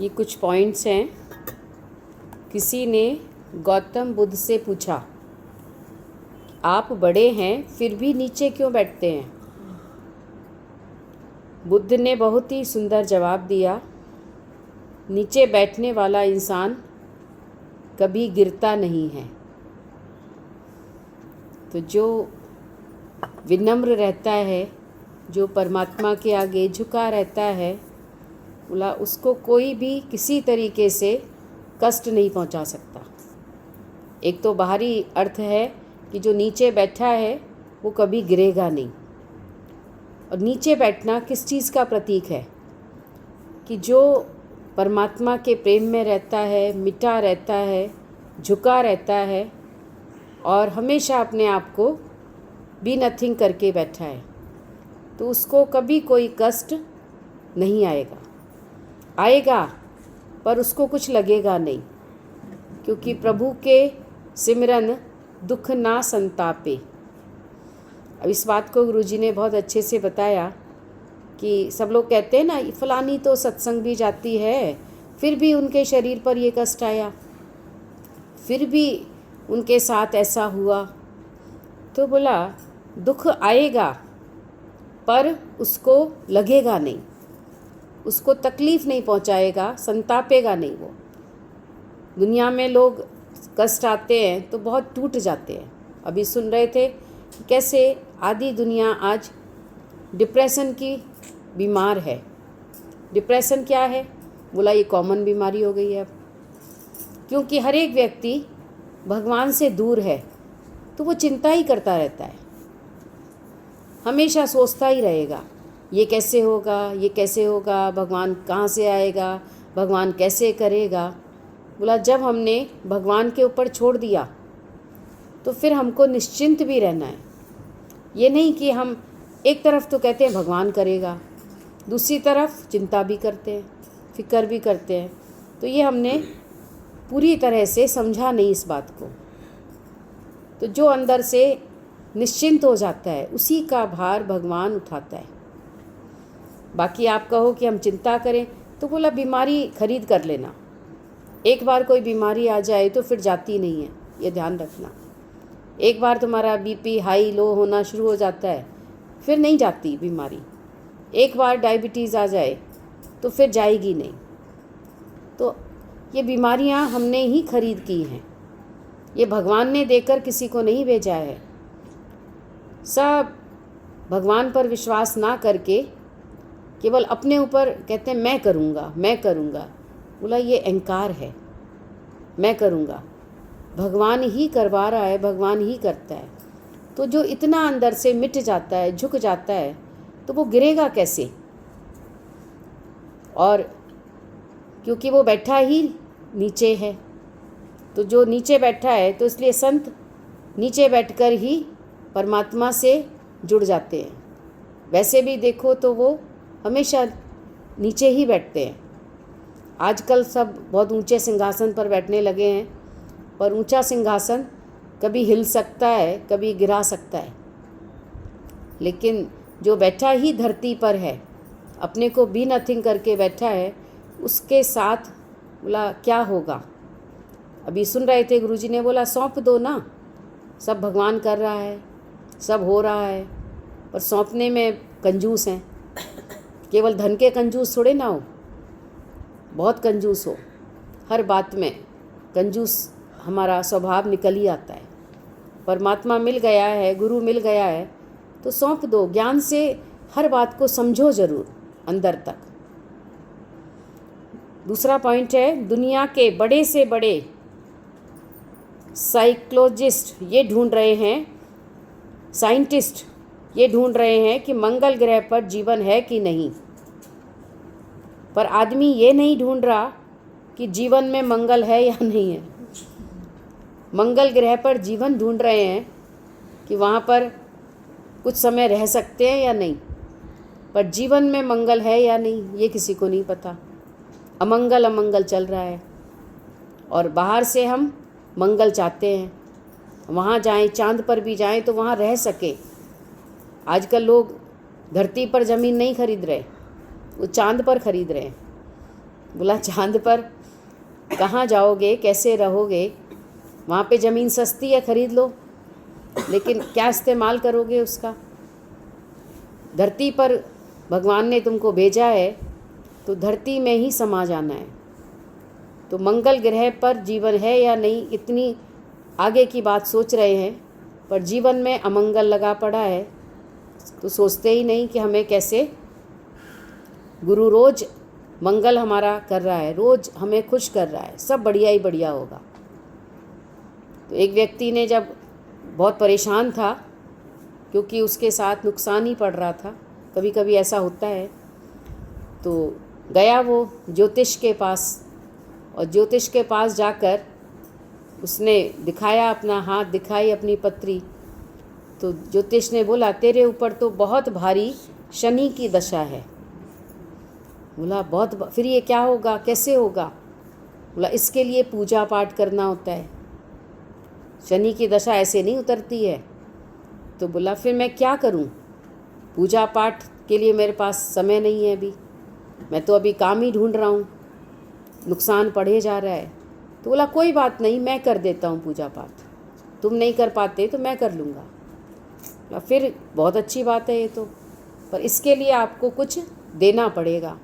ये कुछ पॉइंट्स हैं। किसी ने गौतम बुद्ध से पूछा, आप बड़े हैं फिर भी नीचे क्यों बैठते हैं? बुद्ध ने बहुत ही सुंदर जवाब दिया, नीचे बैठने वाला इंसान कभी गिरता नहीं है। तो जो विनम्र रहता है, जो परमात्मा के आगे झुका रहता है, बोला उसको कोई भी किसी तरीके से कष्ट नहीं पहुंचा सकता। एक तो बाहरी अर्थ है कि जो नीचे बैठा है वो कभी गिरेगा नहीं। और नीचे बैठना किस चीज़ का प्रतीक है? कि जो परमात्मा के प्रेम में रहता है, मिटा रहता है, झुका रहता है और हमेशा अपने आप को बी नथिंग करके बैठा है, तो उसको कभी कोई कष्ट नहीं आएगा पर उसको कुछ लगेगा नहीं, क्योंकि प्रभु के सिमरन दुख ना संतापे। अब इस बात को गुरुजी ने बहुत अच्छे से बताया कि सब लोग कहते हैं ना, फलानी तो सत्संग भी जाती है फिर भी उनके शरीर पर ये कष्ट आया, फिर भी उनके साथ ऐसा हुआ। तो बोला दुख आएगा पर उसको लगेगा नहीं, उसको तकलीफ़ नहीं पहुंचाएगा, संतापेगा नहीं। वो दुनिया में लोग कष्ट आते हैं तो बहुत टूट जाते हैं। अभी सुन रहे थे कि कैसे आधी दुनिया आज डिप्रेशन की बीमार है। डिप्रेशन क्या है? बोला ये कॉमन बीमारी हो गई है अब, क्योंकि हर एक व्यक्ति भगवान से दूर है तो वो चिंता ही करता रहता है, हमेशा सोचता ही रहेगा ये कैसे होगा, ये कैसे होगा, भगवान कहाँ से आएगा, भगवान कैसे करेगा। बोला जब हमने भगवान के ऊपर छोड़ दिया तो फिर हमको निश्चिंत भी रहना है। ये नहीं कि हम एक तरफ तो कहते हैं भगवान करेगा, दूसरी तरफ चिंता भी करते हैं, फिक्र भी करते हैं। तो ये हमने पूरी तरह से समझा नहीं इस बात को। तो जो अंदर से निश्चिंत हो जाता है उसी का भार भगवान उठाता है। बाकी आप कहो कि हम चिंता करें, तो बोला बीमारी खरीद कर लेना। एक बार कोई बीमारी आ जाए तो फिर जाती नहीं है, ये ध्यान रखना। एक बार तुम्हारा बीपी हाई लो होना शुरू हो जाता है फिर नहीं जाती बीमारी। एक बार डायबिटीज़ आ जाए तो फिर जाएगी नहीं। तो ये बीमारियां हमने ही खरीद की हैं, ये भगवान ने देकर किसी को नहीं भेजा है। सब भगवान पर विश्वास ना करके केवल अपने ऊपर कहते हैं मैं करूँगा मैं करूँगा। बोला ये अहंकार है। मैं करूँगा, भगवान ही करवा रहा है, भगवान ही करता है। तो जो इतना अंदर से मिट जाता है, झुक जाता है, तो वो गिरेगा कैसे? और क्योंकि वो बैठा ही नीचे है, तो जो नीचे बैठा है तो इसलिए संत नीचे बैठकर ही परमात्मा से जुड़ जाते हैं। वैसे भी देखो तो वो हमेशा नीचे ही बैठते हैं। आजकल सब बहुत ऊंचे सिंहासन पर बैठने लगे हैं, पर ऊंचा सिंहासन कभी हिल सकता है, कभी गिरा सकता है। लेकिन जो बैठा ही धरती पर है, अपने को बी नथिंग करके बैठा है, उसके साथ बोला क्या होगा? अभी सुन रहे थे गुरुजी ने बोला सौंप दो ना, सब भगवान कर रहा है, सब हो रहा है। पर सौंपने में कंजूस हैं। केवल धन के कंजूस थोड़े ना हो, बहुत कंजूस हो, हर बात में कंजूस हमारा स्वभाव निकल ही आता है। परमात्मा मिल गया है, गुरु मिल गया है तो सौंप दो, ज्ञान से हर बात को समझो ज़रूर अंदर तक। दूसरा पॉइंट है, दुनिया के बड़े से बड़े साइकोलॉजिस्ट ये ढूंढ रहे हैं, साइंटिस्ट ये ढूंढ रहे हैं कि मंगल ग्रह पर जीवन है कि नहीं। पर आदमी ये नहीं ढूंढ रहा कि जीवन में मंगल है या नहीं है। मंगल ग्रह पर जीवन ढूंढ रहे हैं कि वहाँ पर कुछ समय रह सकते हैं या नहीं, पर जीवन में मंगल है या नहीं ये किसी को नहीं पता। अमंगल चल रहा है और बाहर से हम मंगल चाहते हैं, वहाँ जाएं, चांद पर भी जाएं तो वहाँ रह सके। आजकल लोग धरती पर ज़मीन नहीं खरीद रहे, वो चांद पर खरीद रहे हैं। बोला चांद पर कहाँ जाओगे, कैसे रहोगे? वहाँ पे ज़मीन सस्ती है, ख़रीद लो, लेकिन क्या इस्तेमाल करोगे उसका? धरती पर भगवान ने तुमको भेजा है तो धरती में ही समा जाना है। तो मंगल ग्रह पर जीवन है या नहीं, इतनी आगे की बात सोच रहे हैं, पर जीवन में अमंगल लगा पड़ा है तो सोचते ही नहीं कि हमें कैसे। गुरु रोज़ मंगल हमारा कर रहा है, रोज़ हमें खुश कर रहा है, सब बढ़िया ही बढ़िया होगा। तो एक व्यक्ति ने जब बहुत परेशान था क्योंकि उसके साथ नुकसान ही पड़ रहा था, कभी कभी ऐसा होता है, तो गया वो ज्योतिष के पास, और ज्योतिष के पास जाकर उसने दिखाया, अपना हाथ दिखाई, अपनी पत्री। तो ज्योतिष ने बोला तेरे ऊपर तो बहुत भारी शनि की दशा है। बोला फिर ये क्या होगा, कैसे होगा? बोला इसके लिए पूजा पाठ करना होता है, शनि की दशा ऐसे नहीं उतरती है। तो बोला फिर मैं क्या करूं? पूजा पाठ के लिए मेरे पास समय नहीं है अभी, मैं तो अभी काम ही ढूंढ रहा हूं, नुकसान पढ़े जा रहा है। तो बोला कोई बात नहीं, मैं कर देता हूं पूजा पाठ, तुम नहीं कर पाते तो मैं कर लूँगा। बोला फिर बहुत अच्छी बात है ये तो, पर इसके लिए आपको कुछ देना पड़ेगा।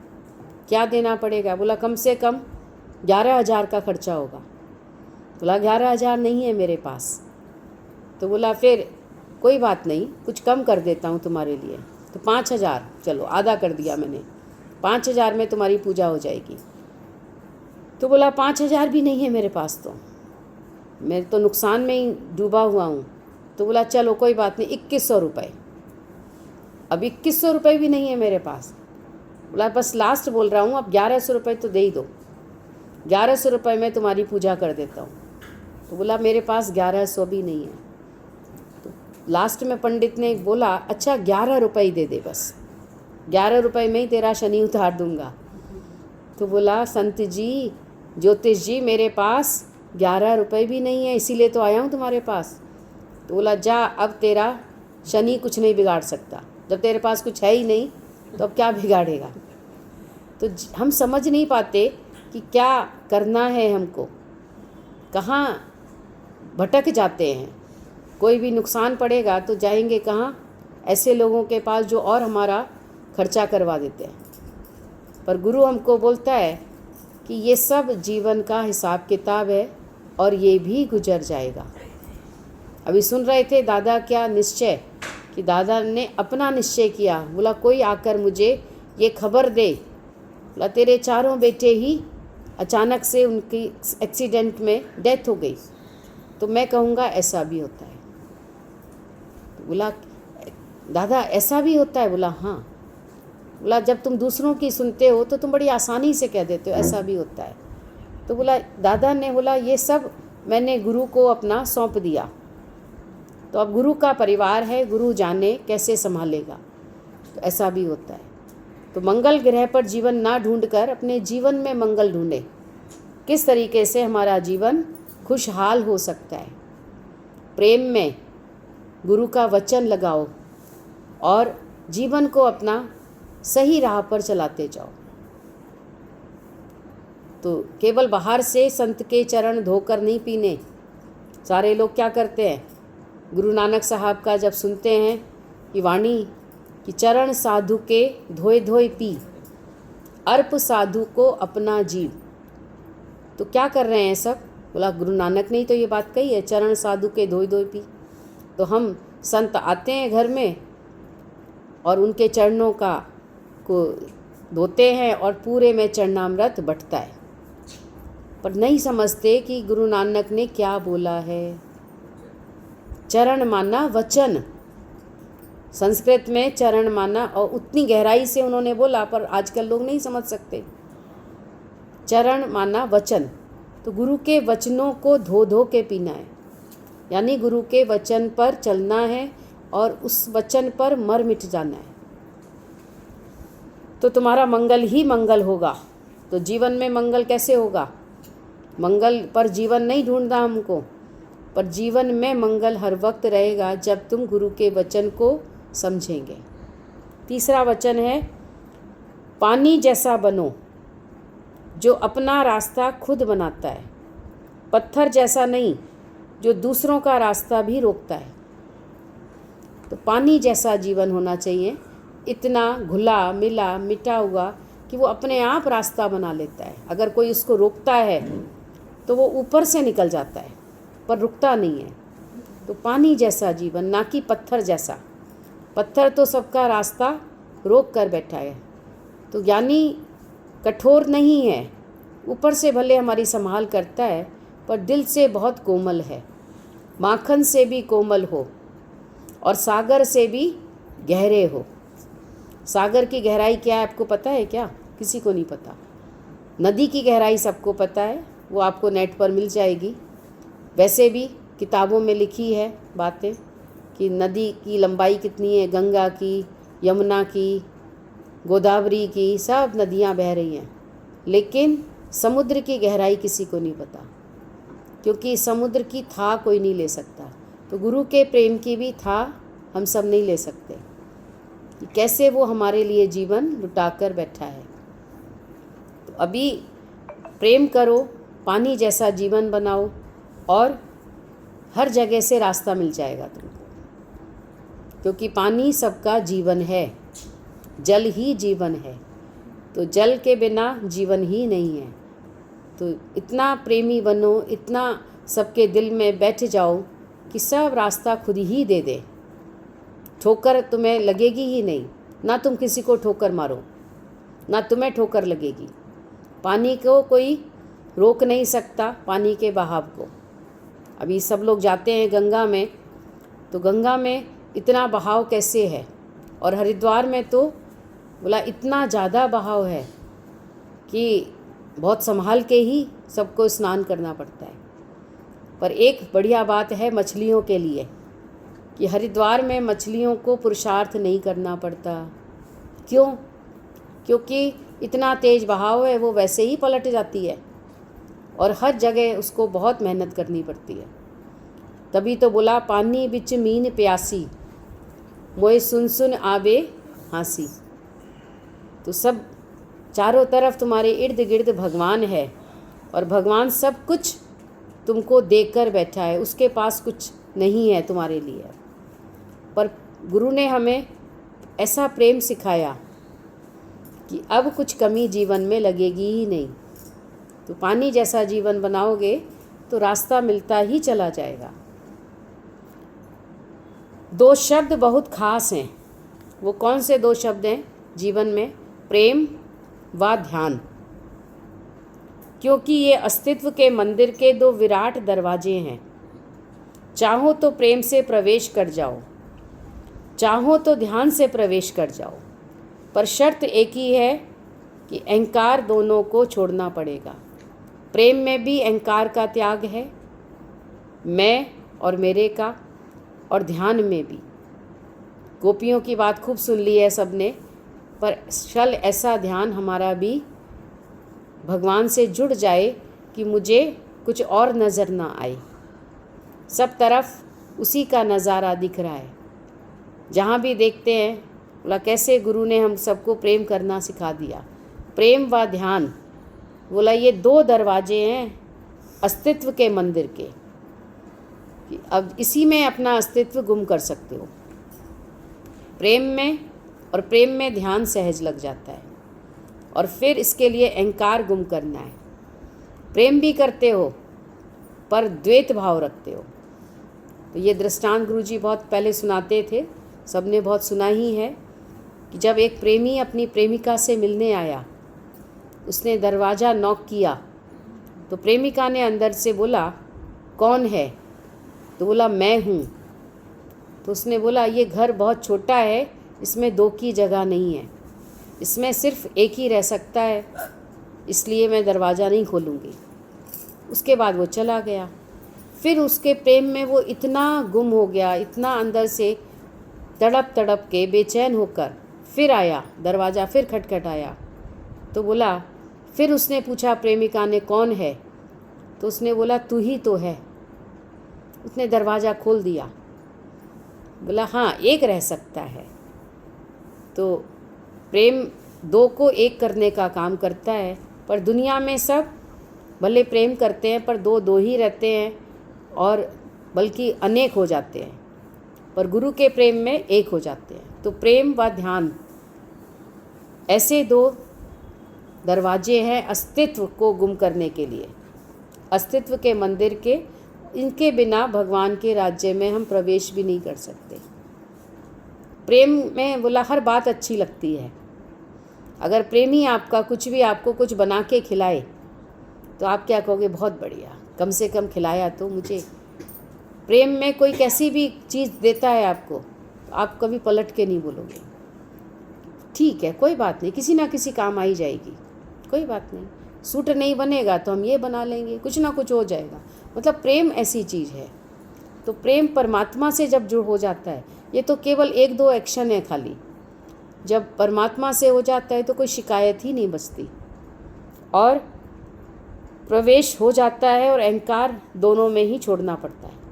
क्या देना पड़ेगा? बोला कम से कम 11,000 का खर्चा होगा। बोला 11,000 नहीं है मेरे पास। तो बोला फिर कोई बात नहीं, कुछ कम कर देता हूँ तुम्हारे लिए। तो 5,000, चलो आधा कर दिया मैंने, 5,000 में तुम्हारी पूजा हो जाएगी। तो बोला 5,000 भी नहीं है मेरे पास, तो मैं तो नुकसान में ही डूबा हुआ हूँ। तो बोला चलो कोई बात नहीं, 2,100 रुपये। अब 2,100 रुपये भी नहीं है मेरे पास। बोला बस लास्ट बोल रहा हूँ, अब 1,100 रुपये तो दे ही दो, 1,100 रुपये में तुम्हारी पूजा कर देता हूँ। तो बोला मेरे पास 1,100 भी नहीं है। तो लास्ट में पंडित ने बोला अच्छा 11 रुपये ही दे दे, बस 11 रुपये में ही तेरा शनि उतार दूँगा। तो बोला संत जी, ज्योतिष जी, मेरे पास 11 रुपये भी नहीं है, इसीलिए तो आया हूँ तुम्हारे पास। तो बोला जा, अब तेरा शनि कुछ नहीं बिगाड़ सकता, जब तेरे पास कुछ है ही नहीं तो अब क्या बिगाड़ेगा? तो हम समझ नहीं पाते कि क्या करना है हमको, कहाँ भटक जाते हैं। कोई भी नुकसान पड़ेगा तो जाएंगे कहाँ? ऐसे लोगों के पास जो और हमारा खर्चा करवा देते हैं। पर गुरु हमको बोलता है कि ये सब जीवन का हिसाब किताब है और ये भी गुजर जाएगा। अभी सुन रहे थे दादा क्या निश्चय, कि दादा ने अपना निश्चय किया। बोला कोई आकर मुझे ये खबर दे, बोला तेरे चारों बेटे ही अचानक से उनकी एक्सीडेंट में डेथ हो गई, तो मैं कहूँगा ऐसा भी होता है। तो बोला दादा ऐसा भी होता है? बोला हाँ। बोला जब तुम दूसरों की सुनते हो तो तुम बड़ी आसानी से कह देते हो ऐसा भी होता है। तो बोला दादा ने बोला ये सब मैंने गुरु को अपना सौंप दिया, तो अब गुरु का परिवार है, गुरु जाने कैसे संभालेगा। तो ऐसा भी होता है। तो मंगल ग्रह पर जीवन ना ढूंढकर अपने जीवन में मंगल ढूंढे, किस तरीके से हमारा जीवन खुशहाल हो सकता है। प्रेम में गुरु का वचन लगाओ और जीवन को अपना सही राह पर चलाते जाओ। तो केवल बाहर से संत के चरण धोकर नहीं पीने। सारे लोग क्या करते हैं, गुरु नानक साहब का जब सुनते हैं कि वाणी कि चरण साधु के धोए धोए पी, अर्प साधु को अपना जीव, तो क्या कर रहे हैं सब? बोला गुरु नानक ने ही तो ये बात कही है, चरण साधु के धोए धोए पी। तो हम संत आते हैं घर में और उनके चरणों को धोते हैं और पूरे में चरणामृत बटता है, पर नहीं समझते कि गुरु नानक ने क्या बोला है। चरण माना वचन, संस्कृत में चरण माना, और उतनी गहराई से उन्होंने बोला, पर आजकल लोग नहीं समझ सकते। चरण माना वचन, तो गुरु के वचनों को धो धो के पीना है, यानी गुरु के वचन पर चलना है और उस वचन पर मर मिट जाना है, तो तुम्हारा मंगल ही मंगल होगा। तो जीवन में मंगल कैसे होगा? मंगल पर जीवन नहीं ढूंढना हमको, पर जीवन में मंगल हर वक्त रहेगा जब तुम गुरु के वचन को समझेंगे। तीसरा वचन है पानी जैसा बनो, जो अपना रास्ता खुद बनाता है, पत्थर जैसा नहीं जो दूसरों का रास्ता भी रोकता है। तो पानी जैसा जीवन होना चाहिए, इतना घुला मिला मिटा हुआ कि वो अपने आप रास्ता बना लेता है। अगर कोई उसको रोकता है तो वो ऊपर से निकल जाता है, पर रुकता नहीं है। तो पानी जैसा जीवन, ना कि पत्थर जैसा। पत्थर तो सबका रास्ता रोक कर बैठा है। तो ज्ञानी कठोर नहीं है, ऊपर से भले हमारी संभाल करता है, पर दिल से बहुत कोमल है। माखन से भी कोमल हो और सागर से भी गहरे हो। सागर की गहराई क्या है आपको पता है क्या? किसी को नहीं पता। नदी की गहराई सबको पता है, वो आपको नेट पर मिल जाएगी। वैसे भी किताबों में लिखी है बातें कि नदी की लंबाई कितनी है, गंगा की, यमुना की, गोदावरी की, सब नदियाँ बह रही हैं। लेकिन समुद्र की गहराई किसी को नहीं पता, क्योंकि समुद्र की था कोई नहीं ले सकता। तो गुरु के प्रेम की भी था हम सब नहीं ले सकते कि कैसे वो हमारे लिए जीवन लुटा कर बैठा है। तो अभी प्रेम करो, पानी जैसा जीवन बनाओ और हर जगह से रास्ता मिल जाएगा तुमको, क्योंकि पानी सबका जीवन है, जल ही जीवन है। तो जल के बिना जीवन ही नहीं है। तो इतना प्रेमी बनो, इतना सबके दिल में बैठ जाओ कि सब रास्ता खुद ही दे दे। ठोकर तुम्हें लगेगी ही नहीं, ना तुम किसी को ठोकर मारो, ना तुम्हें ठोकर लगेगी। पानी को कोई रोक नहीं सकता, पानी के बहाव को। अभी सब लोग जाते हैं गंगा में, तो गंगा में इतना बहाव कैसे है? और हरिद्वार में तो बोला इतना ज़्यादा बहाव है कि बहुत संभाल के ही सबको स्नान करना पड़ता है। पर एक बढ़िया बात है मछलियों के लिए कि हरिद्वार में मछलियों को पुरुषार्थ नहीं करना पड़ता। क्यों? क्योंकि इतना तेज़ बहाव है, वो वैसे ही पलट जाती है और हर जगह उसको बहुत मेहनत करनी पड़ती है। तभी तो बोला पानी बिच मीन प्यासी, मोए सुन सुन आवे हाँसी। तो सब चारों तरफ तुम्हारे इर्द गिर्द भगवान है और भगवान सब कुछ तुमको देकर बैठा है, उसके पास कुछ नहीं है तुम्हारे लिए। पर गुरु ने हमें ऐसा प्रेम सिखाया कि अब कुछ कमी जीवन में लगेगी ही नहीं। तो पानी जैसा जीवन बनाओगे तो रास्ता मिलता ही चला जाएगा। दो शब्द बहुत खास हैं। वो कौन से दो शब्द हैं जीवन में? प्रेम व ध्यान। क्योंकि ये अस्तित्व के मंदिर के दो विराट दरवाजे हैं। चाहो तो प्रेम से प्रवेश कर जाओ, चाहो तो ध्यान से प्रवेश कर जाओ, पर शर्त एक ही है कि अहंकार दोनों को छोड़ना पड़ेगा। प्रेम में भी अहंकार का त्याग है, मैं और मेरे का, और ध्यान में भी। गोपियों की बात खूब सुन ली है सबने, पर चल ऐसा ध्यान हमारा भी भगवान से जुड़ जाए कि मुझे कुछ और नज़र ना आए। सब तरफ उसी का नज़ारा दिख रहा है। जहाँ भी देखते हैं बोला कैसे गुरु ने हम सबको प्रेम करना सिखा दिया। प्रेम व ध्यान, बोला ये दो दरवाजे हैं अस्तित्व के मंदिर के, कि अब इसी में अपना अस्तित्व गुम कर सकते हो। प्रेम में, और प्रेम में ध्यान सहज लग जाता है, और फिर इसके लिए अहंकार गुम करना है। प्रेम भी करते हो पर द्वैत भाव रखते हो। तो ये दृष्टांत गुरुजी बहुत पहले सुनाते थे, सबने बहुत सुना ही है कि जब एक प्रेमी अपनी प्रेमिका से मिलने आया, उसने दरवाज़ा नॉक किया, तो प्रेमिका ने अंदर से बोला कौन है? तो बोला मैं हूँ। तो उसने बोला ये घर बहुत छोटा है, इसमें दो की जगह नहीं है, इसमें सिर्फ एक ही रह सकता है, इसलिए मैं दरवाज़ा नहीं खोलूँगी। उसके बाद वो चला गया। फिर उसके प्रेम में वो इतना गुम हो गया, इतना अंदर से तड़प तड़प के बेचैन होकर फिर आया, दरवाज़ा फिर खटखटाया। तो बोला, फिर उसने पूछा प्रेमिका ने कौन है? तो उसने बोला तू ही तो है। उसने दरवाज़ा खोल दिया, बोला हाँ एक रह सकता है। तो प्रेम दो को एक करने का काम करता है, पर दुनिया में सब भले प्रेम करते हैं पर दो दो ही रहते हैं और बल्कि अनेक हो जाते हैं, पर गुरु के प्रेम में एक हो जाते हैं। तो प्रेम व ध्यान ऐसे दो दरवाजे हैं अस्तित्व को गुम करने के लिए, अस्तित्व के मंदिर के। इनके बिना भगवान के राज्य में हम प्रवेश भी नहीं कर सकते। प्रेम में बोला हर बात अच्छी लगती है। अगर प्रेमी आपका कुछ भी आपको कुछ बना के खिलाए तो आप क्या कहोगे, बहुत बढ़िया, कम से कम खिलाया तो मुझे। प्रेम में कोई कैसी भी चीज़ देता है आपको तो आप कभी पलट के नहीं बोलोगे ठीक है कोई बात नहीं, किसी ना किसी काम आई जाएगी, कोई बात नहीं, सूट नहीं बनेगा तो हम ये बना लेंगे, कुछ ना कुछ हो जाएगा। मतलब प्रेम ऐसी चीज़ है। तो प्रेम परमात्मा से जब जुड़ हो जाता है, ये तो केवल एक दो एक्शन है खाली। जब परमात्मा से हो जाता है तो कोई शिकायत ही नहीं बचती और प्रवेश हो जाता है, और अहंकार दोनों में ही छोड़ना पड़ता है।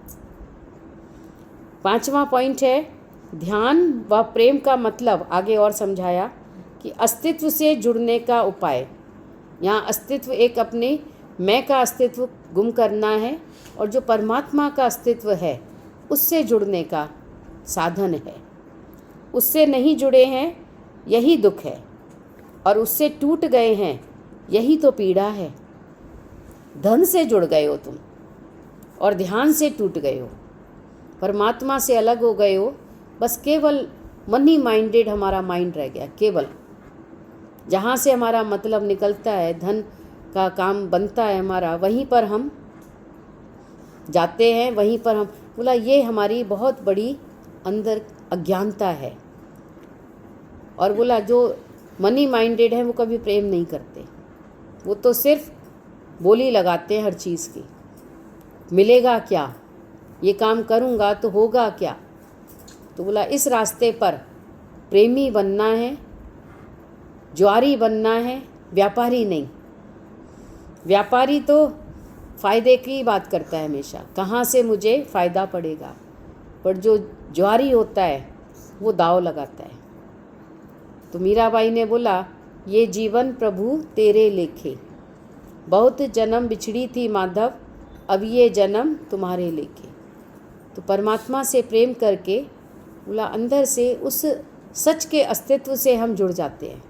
5वां पॉइंट है ध्यान व प्रेम का मतलब आगे और समझाया कि अस्तित्व से जुड़ने का उपाय। यहाँ अस्तित्व एक अपने मैं का अस्तित्व गुम करना है, और जो परमात्मा का अस्तित्व है उससे जुड़ने का साधन है। उससे नहीं जुड़े हैं यही दुख है, और उससे टूट गए हैं यही तो पीड़ा है। धन से जुड़ गए हो तुम और ध्यान से टूट गए हो, परमात्मा से अलग हो गए हो, बस केवल मनी माइंडेड हमारा माइंड रह गया। केवल जहाँ से हमारा मतलब निकलता है, धन का काम बनता है हमारा, वहीं पर हम जाते हैं, वहीं पर हम बोला ये हमारी बहुत बड़ी अंदर अज्ञानता है। और बोला जो मनी माइंडेड है वो कभी प्रेम नहीं करते, वो तो सिर्फ बोली लगाते हैं हर चीज़ की, मिलेगा क्या, ये काम करूँगा तो होगा क्या। तो बोला इस रास्ते पर प्रेमी बनना है, जुआरी बनना है, व्यापारी नहीं। व्यापारी तो फ़ायदे की बात करता है हमेशा, कहाँ से मुझे फ़ायदा पड़ेगा, पर जो जुआरी होता है वो दाव लगाता है। तो मीराबाई ने बोला ये जीवन प्रभु तेरे लेखे, बहुत जन्म बिछड़ी थी माधव, अब ये जन्म तुम्हारे लेखे। तो परमात्मा से प्रेम करके बोला अंदर से उस सच के अस्तित्व से हम जुड़ जाते हैं,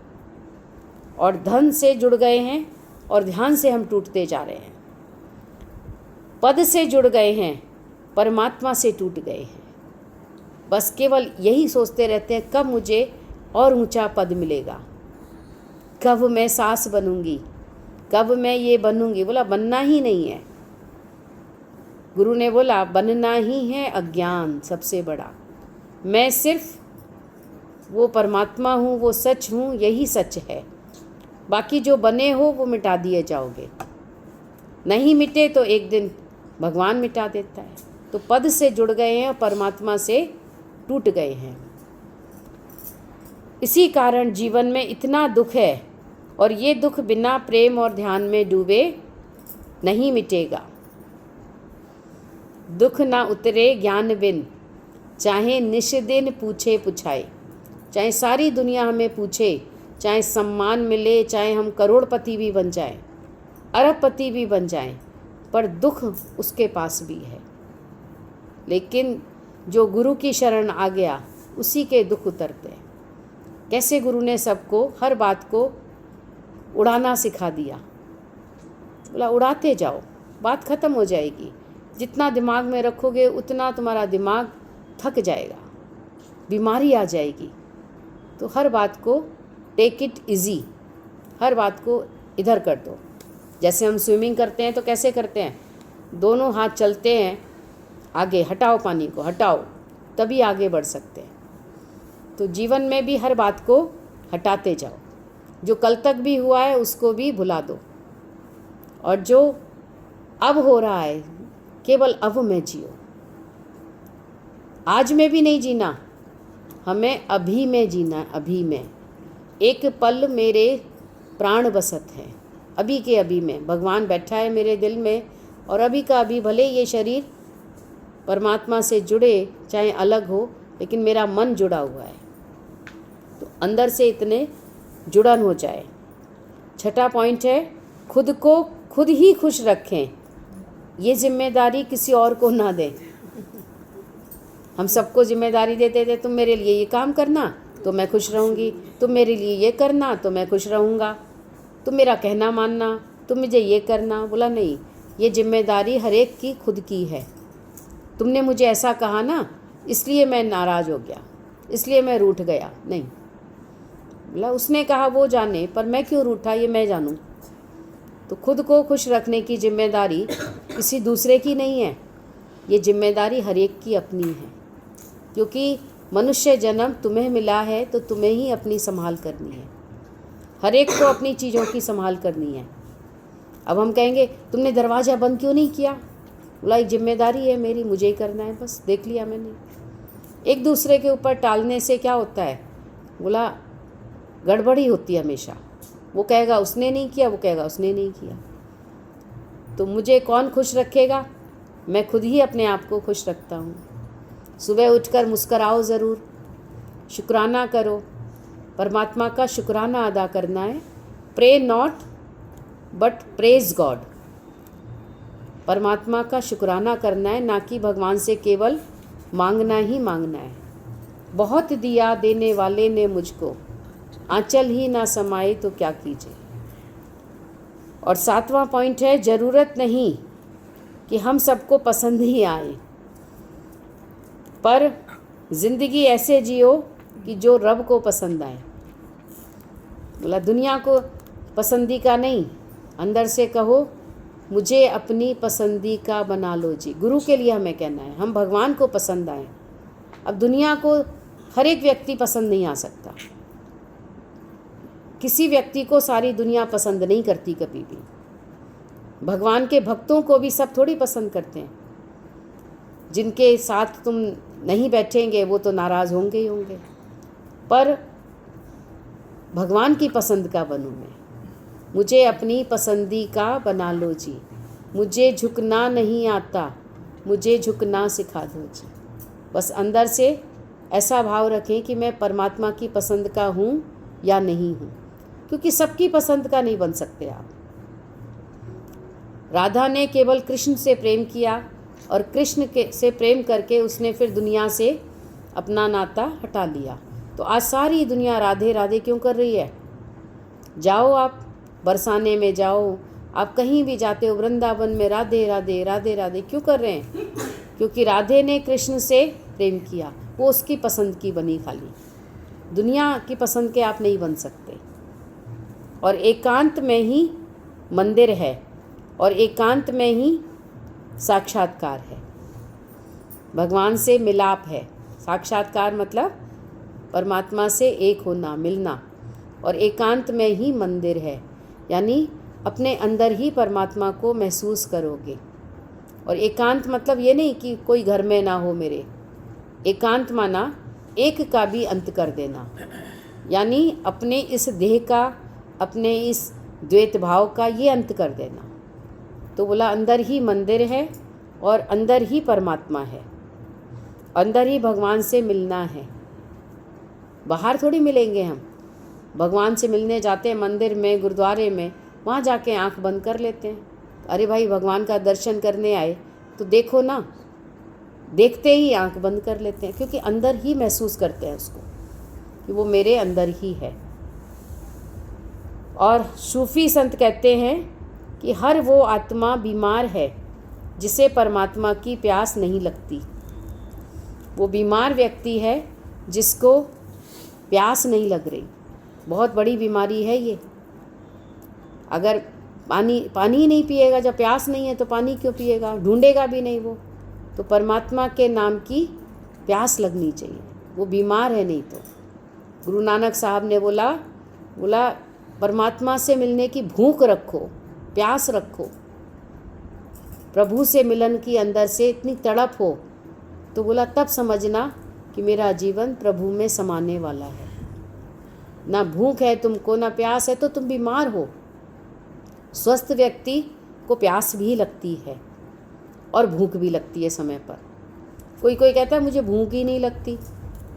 और धन से जुड़ गए हैं और ध्यान से हम टूटते जा रहे हैं। पद से जुड़ गए हैं, परमात्मा से टूट गए हैं। बस केवल यही सोचते रहते हैं कब मुझे और ऊंचा पद मिलेगा, कब मैं सास बनूंगी, कब मैं ये बनूंगी। बोला बनना ही नहीं है। गुरु ने बोला बनना ही है अज्ञान सबसे बड़ा। मैं सिर्फ वो परमात्मा हूँ, वो सच हूँ, यही सच है। बाकी जो बने हो वो मिटा दिए जाओगे, नहीं मिटे तो एक दिन भगवान मिटा देता है। तो पद से जुड़ गए हैं और परमात्मा से टूट गए हैं। इसी कारण जीवन में इतना दुख है, और ये दुख बिना प्रेम और ध्यान में डूबे नहीं मिटेगा। दुख ना उतरे ज्ञान बिन, चाहे निश दिन पूछे पुछाए। चाहे सारी दुनिया हमें पूछे, चाहे सम्मान मिले, चाहे हम करोड़पति भी बन जाएं, अरबपति भी बन जाएं, पर दुख उसके पास भी है। लेकिन जो गुरु की शरण आ गया उसी के दुख उतरते हैं। कैसे गुरु ने सबको हर बात को उड़ाना सिखा दिया। बोला उड़ाते जाओ, बात ख़त्म हो जाएगी। जितना दिमाग में रखोगे उतना तुम्हारा दिमाग थक जाएगा, बीमारी आ जाएगी। तो हर बात को टेक इट इजी, हर बात को इधर कर दो। जैसे हम स्विमिंग करते हैं तो कैसे करते हैं, दोनों हाथ चलते हैं आगे, हटाओ पानी को, हटाओ, तभी आगे बढ़ सकते हैं। तो जीवन में भी हर बात को हटाते जाओ। जो कल तक भी हुआ है उसको भी भुला दो, और जो अब हो रहा है केवल अब में जियो। आज में भी नहीं जीना, हमें अभी में जीना। अभी में एक पल मेरे प्राण बसत है, अभी के अभी में भगवान बैठा है मेरे दिल में, और अभी का अभी भले ये शरीर परमात्मा से जुड़े चाहे अलग हो, लेकिन मेरा मन जुड़ा हुआ है। तो अंदर से इतने जुड़न हो जाए। छठा पॉइंट है खुद को खुद ही खुश रखें, ये जिम्मेदारी किसी और को ना दें। हम सबको जिम्मेदारी देते थे, तुम मेरे लिए ये काम करना तो मैं खुश रहूँगी, तुम मेरे लिए ये करना तो मैं खुश रहूँगा, तुम मेरा कहना मानना, तुम मुझे ये करना। बोला नहीं, ये जिम्मेदारी हर एक की खुद की है। तुमने मुझे ऐसा कहा ना, इसलिए मैं नाराज़ हो गया, इसलिए मैं रूठ गया। नहीं, बोला उसने कहा वो जाने, पर मैं क्यों रूठा ये मैं जानूँ। तो खुद को खुश रखने की जिम्मेदारी किसी दूसरे की नहीं है, ये जिम्मेदारी हर एक की अपनी है। क्योंकि मनुष्य जन्म तुम्हें मिला है तो तुम्हें ही अपनी संभाल करनी है। हर एक को अपनी चीज़ों की संभाल करनी है। अब हम कहेंगे तुमने दरवाज़ा बंद क्यों नहीं किया, बोला एक जिम्मेदारी है मेरी, मुझे ही करना है, बस देख लिया मैंने। एक दूसरे के ऊपर टालने से क्या होता है, बोला गड़बड़ी होती है हमेशा। वो कहेगा उसने नहीं किया, वो कहेगा उसने नहीं किया। तो मुझे कौन खुश रखेगा, मैं खुद ही अपने आप को खुश रखता हूँ। सुबह उठकर मुस्कराओ ज़रूर, शुक्राना करो, परमात्मा का शुक्राना अदा करना है। Pray not but praise God, परमात्मा का शुक्राना करना है, ना कि भगवान से केवल मांगना ही मांगना है। बहुत दिया देने वाले ने मुझको, आंचल ही ना समाए तो क्या कीजिए। और 7वां पॉइंट है, ज़रूरत नहीं कि हम सबको पसंद ही आए, पर ज़िंदगी ऐसे जियो कि जो रब को पसंद आए। बोला दुनिया को पसंदी का नहीं, अंदर से कहो मुझे अपनी पसंदी का बना लो जी। गुरु के लिए हमें कहना है, हम भगवान को पसंद आए। अब दुनिया को हर एक व्यक्ति पसंद नहीं आ सकता, किसी व्यक्ति को सारी दुनिया पसंद नहीं करती कभी भी। भगवान के भक्तों को भी सब थोड़ी पसंद करते हैं। जिनके साथ तुम नहीं बैठेंगे वो तो नाराज़ होंगे ही होंगे, पर भगवान की पसंद का बनूं मैं। मुझे अपनी पसंदी का बना लो जी, मुझे झुकना नहीं आता, मुझे झुकना सिखा दो जी। बस अंदर से ऐसा भाव रखें कि मैं परमात्मा की पसंद का हूँ या नहीं हूँ, क्योंकि सबकी पसंद का नहीं बन सकते आप। राधा ने केवल कृष्ण से प्रेम किया और कृष्ण के से प्रेम करके उसने फिर दुनिया से अपना नाता हटा लिया। तो आज सारी दुनिया राधे राधे क्यों कर रही है। जाओ आप बरसाने में जाओ, आप कहीं भी जाते हो, वृंदावन में राधे राधे राधे राधे क्यों कर रहे हैं, क्योंकि राधे ने कृष्ण से प्रेम किया, वो उसकी पसंद की बनी। खाली दुनिया की पसंद के आप नहीं बन सकते। और एकांत में ही मंदिर है और एकांत में ही साक्षात्कार है, भगवान से मिलाप है। साक्षात्कार मतलब परमात्मा से एक होना, मिलना, और एकांत में ही मंदिर है, यानी अपने अंदर ही परमात्मा को महसूस करोगे। और एकांत मतलब ये नहीं कि कोई घर में ना हो मेरे, एकांत माना एक का भी अंत कर देना, यानी अपने इस देह का, अपने इस द्वैत भाव का ये अंत कर देना। तो बोला अंदर ही मंदिर है और अंदर ही परमात्मा है, अंदर ही भगवान से मिलना है। बाहर थोड़ी मिलेंगे हम, भगवान से मिलने जाते हैं मंदिर में, गुरुद्वारे में, वहाँ जाके आंख बंद कर लेते हैं। अरे भाई भगवान का दर्शन करने आए तो देखो ना, देखते ही आंख बंद कर लेते हैं, क्योंकि अंदर ही महसूस करते हैं उसको कि वो मेरे अंदर ही है। और सूफी संत कहते हैं कि हर वो आत्मा बीमार है जिसे परमात्मा की प्यास नहीं लगती। वो बीमार व्यक्ति है जिसको प्यास नहीं लग रही, बहुत बड़ी बीमारी है ये। अगर पानी ही नहीं पिएगा, जब प्यास नहीं है तो पानी क्यों पिएगा, ढूंढेगा भी नहीं वो। तो परमात्मा के नाम की प्यास लगनी चाहिए, वो बीमार है नहीं तो। गुरु नानक साहब ने बोला परमात्मा से मिलने की भूख रखो, प्यास रखो, प्रभु से मिलन की अंदर से इतनी तड़प हो, तो बोला तब समझना कि मेरा जीवन प्रभु में समाने वाला है। ना भूख है तुमको, ना प्यास है, तो तुम बीमार हो। स्वस्थ व्यक्ति को प्यास भी लगती है और भूख भी लगती है समय पर। कोई कहता है मुझे भूख ही नहीं लगती,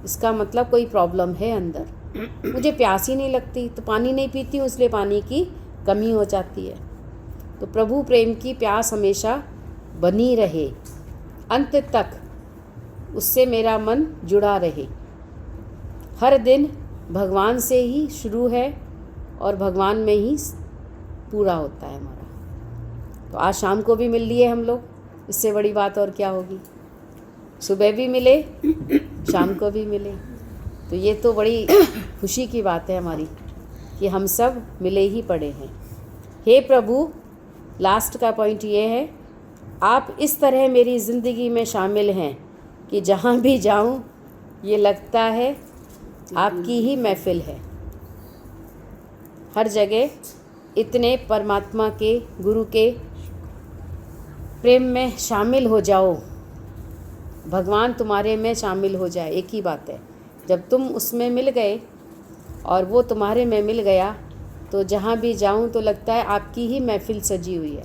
इसका मतलब कोई प्रॉब्लम है अंदर। मुझे प्यास ही नहीं लगती तो पानी नहीं पीती हूँ, इसलिए पानी की कमी हो जाती है। तो प्रभु प्रेम की प्यास हमेशा बनी रहे, अंत तक उससे मेरा मन जुड़ा रहे। हर दिन भगवान से ही शुरू है और भगवान में ही पूरा होता है हमारा। तो आज शाम को भी मिल लिए हम लोग, इससे बड़ी बात और क्या होगी। सुबह भी मिले, शाम को भी मिले, तो ये तो बड़ी खुशी की बात है हमारी कि हम सब मिले ही पड़े हैं। हे प्रभु, लास्ट का पॉइंट ये है, आप इस तरह मेरी ज़िंदगी में शामिल हैं कि जहाँ भी जाऊँ ये लगता है आपकी ही महफिल है। हर जगह इतने परमात्मा के, गुरु के प्रेम में शामिल हो जाओ, भगवान तुम्हारे में शामिल हो जाए। एक ही बात है, जब तुम उसमें मिल गए और वो तुम्हारे में मिल गया तो जहाँ भी जाऊँ तो लगता है आपकी ही महफिल सजी हुई है।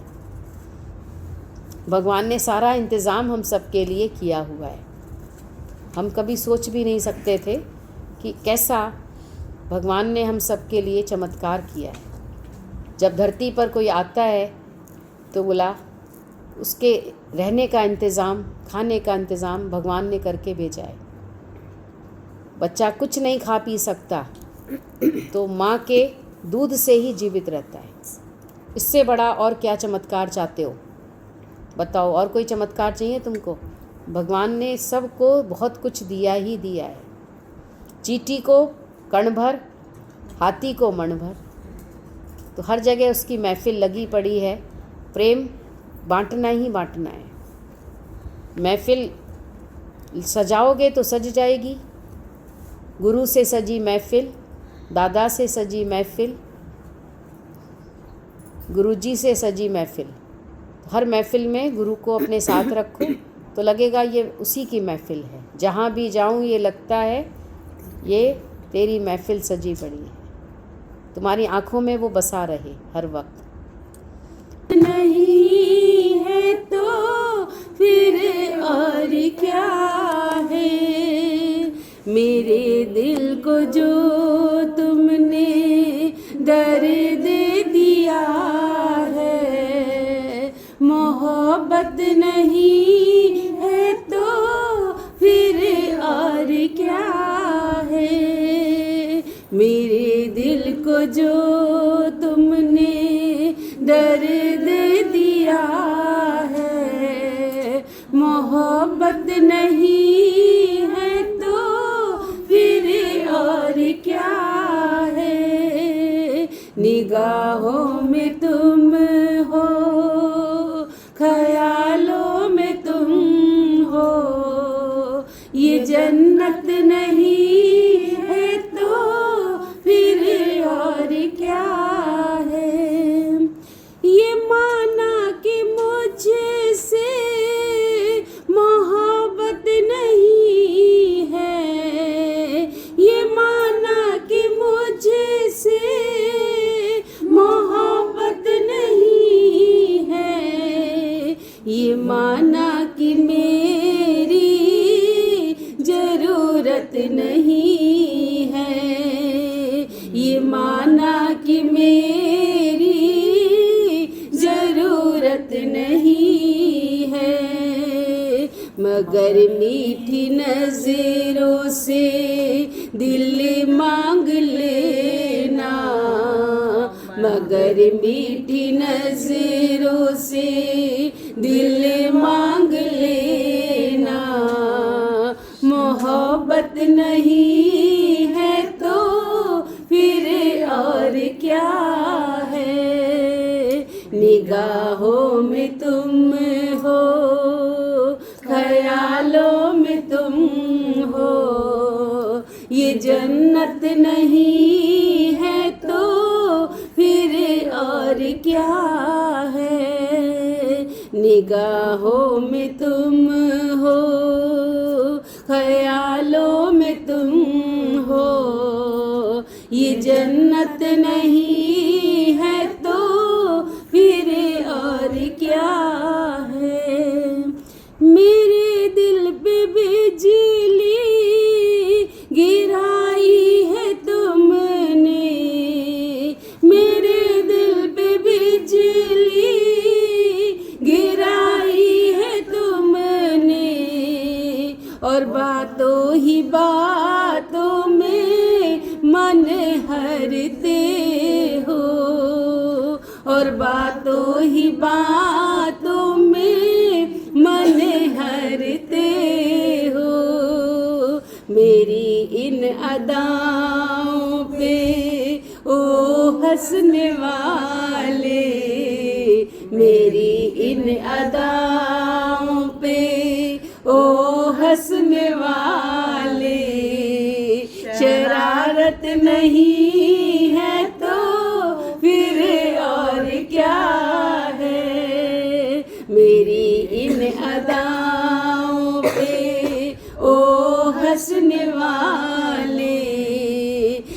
भगवान ने सारा इंतज़ाम हम सब के लिए किया हुआ है। हम कभी सोच भी नहीं सकते थे कि कैसा भगवान ने हम सब के लिए चमत्कार किया है। जब धरती पर कोई आता है तो बोला उसके रहने का इंतज़ाम, खाने का इंतज़ाम भगवान ने करके भेजा है। बच्चा कुछ नहीं खा पी सकता तो माँ के दूध से ही जीवित रहता है। इससे बड़ा और क्या चमत्कार चाहते हो बताओ? और कोई चमत्कार चाहिए तुमको? भगवान ने सबको बहुत कुछ दिया ही दिया है। चींटी को कण भर, हाथी को मण भर, तो हर जगह उसकी महफिल लगी पड़ी है। प्रेम बांटना ही बांटना है। महफिल सजाओगे तो सज जाएगी। गुरु से सजी महफिल, दादा से सजी महफिल, गुरुजी से सजी महफिल। हर महफिल में गुरु को अपने साथ रखो तो लगेगा ये उसी की महफिल है। जहाँ भी जाऊँ ये लगता है ये तेरी महफिल सजी पड़ी है। तुम्हारी आँखों में वो बसा रहे हर वक्त। नहीं है तो फिर और क्या है, मेरे दिल को जो तुमने दर्द दिया है, मोहब्बत नहीं है तो फिर और क्या है, मेरे दिल को जो तुमने दर्द दिया है, मोहब्बत नहीं है तो फिर और क्या है, निगाहों में तुम हो, ख्यालों में तुम हो, ये जन्नत नहीं है तो फिर और क्या है, ये माना कि मुझसे मोहब्बत नहीं है, ये माना कि मुझसे मोहब्बत नहीं है, ये माना कि मेरी जरूरत नहीं है, ये माना कि मेरी जरूरत नहीं है, मगर मीठी नजरों से दिल मांग लेना, मगर मीठी नजरों से दिल मांग लेना, मोहब्बत नहीं है तो फिर और क्या है, निगाहों में तुम हो, ख्यालों में तुम हो, ये जन्नत नहीं है तो फिर और क्या है, निगाहों में तुम हो, ख्यालों में तुम हो, ये जन्नत नहीं है तो फिर और क्या है, मेरे दिल पे बिजली गिराई है तुमने, मेरे दिल पे बिजली गिराई है तुमने, और बातों ही बातों में मन हरते हो, और बातों ही बातों में मन हरते हो। मेरी इन अदाओं पे ओ हंसने वाले, मेरी इन अदाओं पे ओ हंसने वाले, शरारत नहीं है तो फिर और क्या है। मेरी इन अदाओं पे ओ हंसने वाले,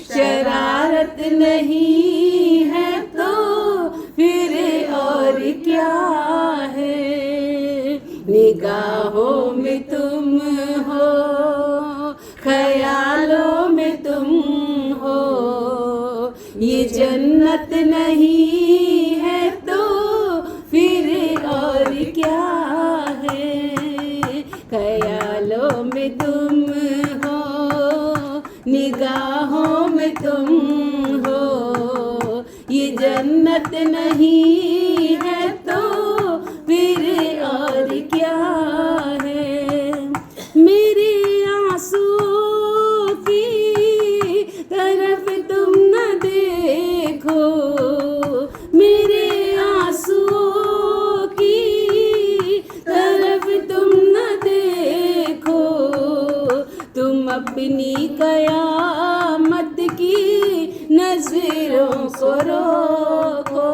शरारत नहीं है तो फिर और क्या है। निगाहों में तुम हो, ख्यालों में तुम हो, ये जन्नत नहीं है तो फिर और क्या है। ख्यालों में तुम हो, निगाहों में तुम हो, ये जन्नत नहीं है तो फिर और क्या है। मेरे आंसुओं की तरफ तुम न देखो, मेरे आंसुओं की तरफ तुम न देखो, तुम अपनी कयामत की नजरों को रोको,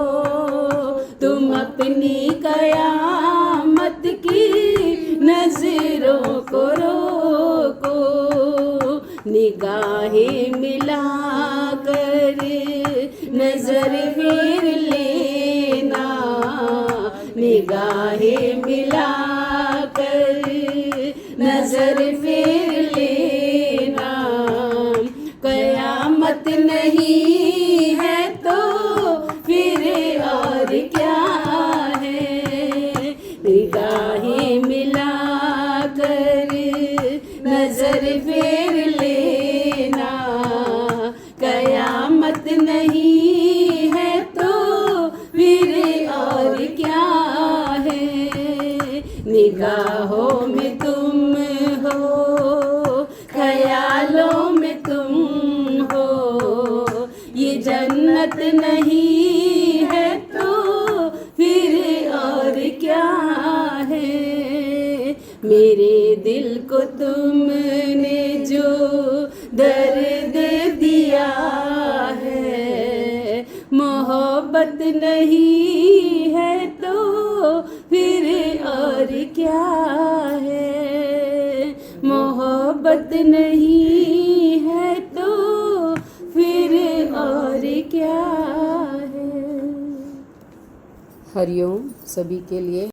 तुम अपनी कयामत की नजरों को रोको। निगाहें मिला कर नजर फेर लेना, निगाहें मिला कर नजर फेर लेना। कयामत नहीं है तो फिर और क्या है। निगाहें मिला कर नजर फेर लेना, कयामत नहीं है तो फिर और क्या है। निगाहों में तुम हो, ख्यालों में तुम हो, ये जन्नत नहीं है तो फिर और क्या है। मेरे दिल को तुमने जो दर्द दिया है, मोहब्बत नहीं है तो फिर और क्या है। मोहब्बत नहीं है तो फिर और क्या है। हरिओम सभी के लिए।